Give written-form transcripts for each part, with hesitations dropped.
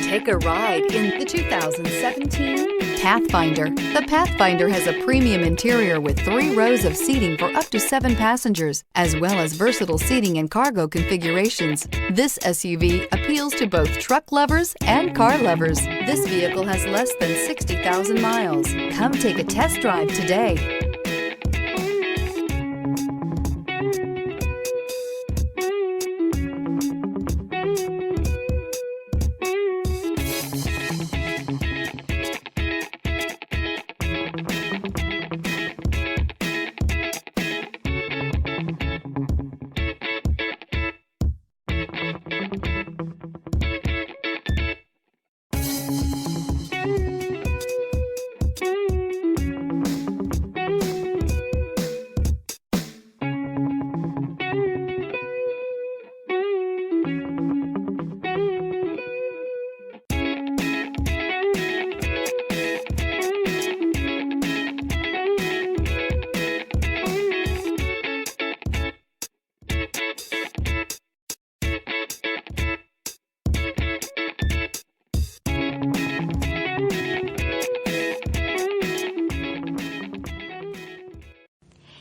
Take a ride in the 2017 Pathfinder. The Pathfinder has a premium interior with 3 rows of seating for up to 7 passengers, as well as versatile seating and cargo configurations. This SUV appeals to both truck lovers and car lovers. This vehicle has less than 60,000 miles. Come take a test drive today.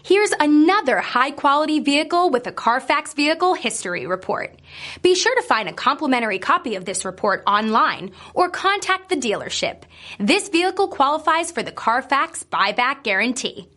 Here's another high-quality vehicle with a Carfax Vehicle History Report. Be sure to find a complimentary copy of this report online or contact the dealership. This vehicle qualifies for the Carfax Buyback Guarantee.